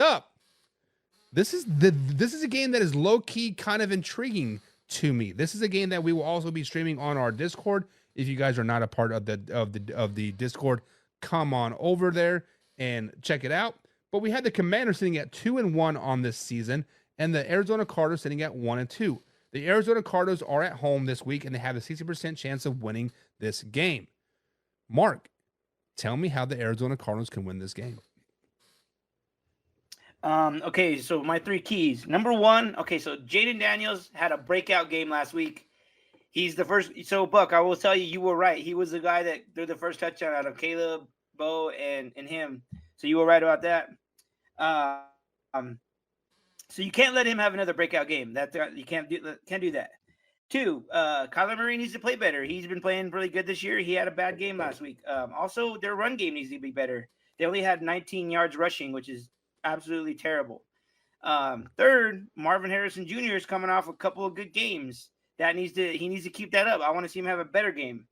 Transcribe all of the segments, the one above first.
up. This is a game that is low key kind of intriguing to me. This is a game that we will also be streaming on our Discord. If you guys are not a part of the Discord, come on over there and check it out. But we had the Commanders sitting at 2-1 on this season, and the Arizona Cardinals sitting at 1-2. The Arizona Cardinals are at home this week, and they have a 60% chance of winning this game. Mark, tell me how the Arizona Cardinals can win this game. Okay, so my 3 keys. Number 1, okay, so Jaden Daniels had a breakout game last week. He's the first. So, Buck, I will tell you, you were right. He was the guy that threw the first touchdown out of Caleb, Bo, and him. So you were right about that. So you can't let him have another breakout game. That you can't do that. 2, Kyler Murray needs to play better. He's been playing really good this year. He had a bad game last week. Also, their run game needs to be better. They only had 19 yards rushing, which is absolutely terrible. 3rd, Marvin Harrison Jr. is coming off a couple of good games. He needs to keep that up. I want to see him have a better game.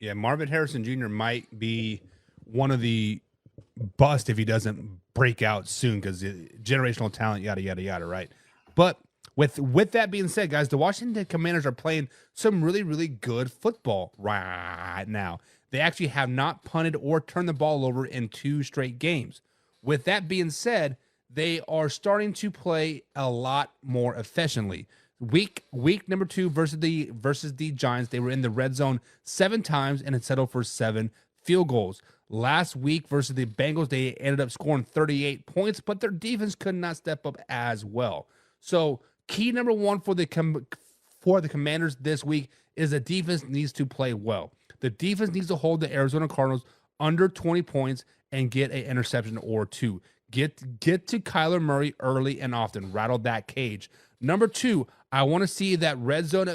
Yeah, Marvin Harrison Jr. might be one of the bust if he doesn't break out soon, because generational talent, yada yada yada, right? But with that being said, guys, the Washington Commanders are playing some really, really good football right now. They actually have not punted or turned the ball over in 2 straight games. With that being said, they are starting to play a lot more efficiently. Week number 2 versus the Giants, they were in the red zone 7 times and it settled for 7 field goals. Last week versus the Bengals, they ended up scoring 38 points, but their defense could not step up as well. So key number 1 for the Commanders this week is the defense needs to play well. The defense needs to hold the Arizona Cardinals under 20 points and get an interception or 2. Get to Kyler Murray early and often. Rattle that cage. Number 2, I want to see that red zone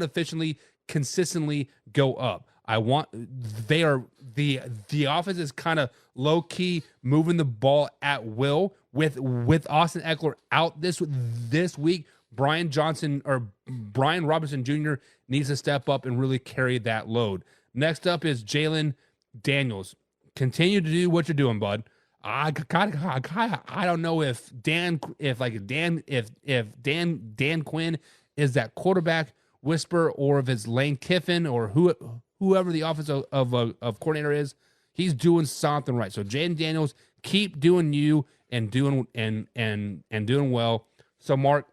efficiently, consistently go up. The offense is kind of low key moving the ball at will with Austin Eckler out this week. Brian Robinson Jr. needs to step up and really carry that load. Next up is Jalen Daniels. Continue to do what you're doing, bud. I don't know if Dan Quinn is that quarterback whisperer, or if it's Lane Kiffin or whoever the offensive of coordinator is. He's doing something right. So Jaden Daniels, keep doing you and doing well. So Mark,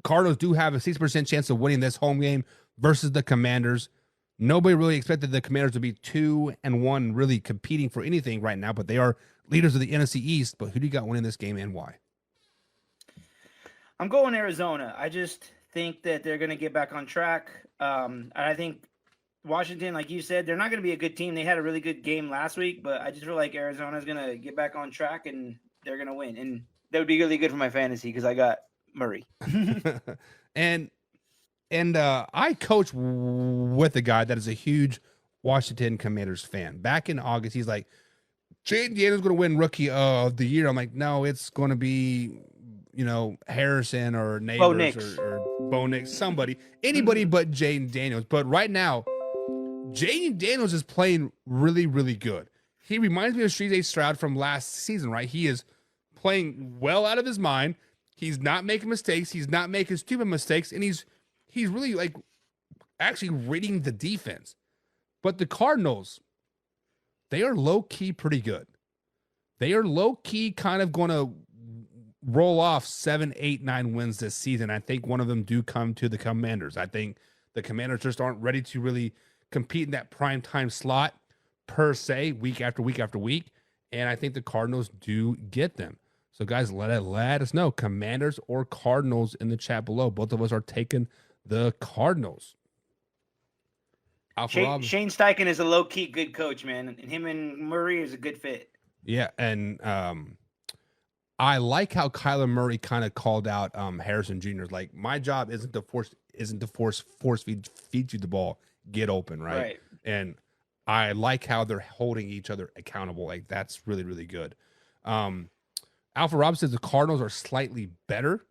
Cardinals do have a 6% chance of winning this home game versus the Commanders. Nobody really expected the Commanders to be 2-1, really competing for anything right now, but they are leaders of the NFC East. But who do you got winning this game and why? I'm going Arizona. I just think that they're going to get back on track. And I think Washington, like you said, they're not going to be a good team. They had a really good game last week, but I just feel like Arizona's going to get back on track and they're going to win. And that would be really good for my fantasy because I got Murray. And I coach with a guy that is a huge Washington Commanders fan. Back in August, he's like, Jaden Daniels going to win Rookie of the Year. I'm like, no, it's going to be, Harrison or Neighbors or Bo Nix, somebody, anybody but Jaden Daniels. But right now, Jaden Daniels is playing really, really good. He reminds me of C.J. Stroud from last season, right? He is playing well out of his mind. He's not making mistakes. He's not making stupid mistakes. And he's really like actually reading the defense. But the Cardinals, they are low-key pretty good. They are low-key kind of going to roll off 7, 8, 9 wins this season. I think one of them do come to the Commanders. I think the Commanders just aren't ready to really compete in that prime time slot per se, week after week after week. And I think the Cardinals do get them. So guys, let us know, Commanders or Cardinals, in the chat below. Both of us are taking the Cardinals. Shane Steichen is a low-key good coach, man. And him and Murray is a good fit. Yeah, and I like how Kyler Murray kind of called out Harrison Jr. Like, my job isn't to force feed you the ball, get open, right? And I like how they're holding each other accountable. Like, that's really, really good. Alpha Rob says the Cardinals are slightly better.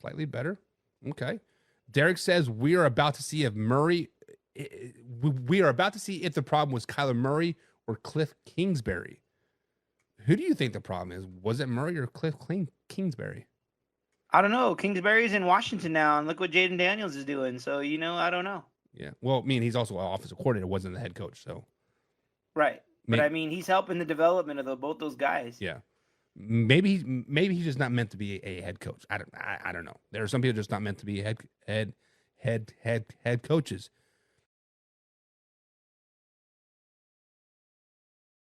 Slightly better. Okay. Derek says we are about to see if the problem was Kyler Murray or Cliff Kingsbury. Who do you think the problem is? Was it Murray or Kingsbury? I don't know. Kingsbury's in Washington now, and look what Jaden Daniels is doing. So I don't know. Yeah. Well, I mean, he's also an offensive coordinator, wasn't the head coach. So Right, but I mean, he's helping the development of both those guys. yeah. Maybe he's just not meant to be a head coach. I don't know. There are some people just not meant to be head coaches.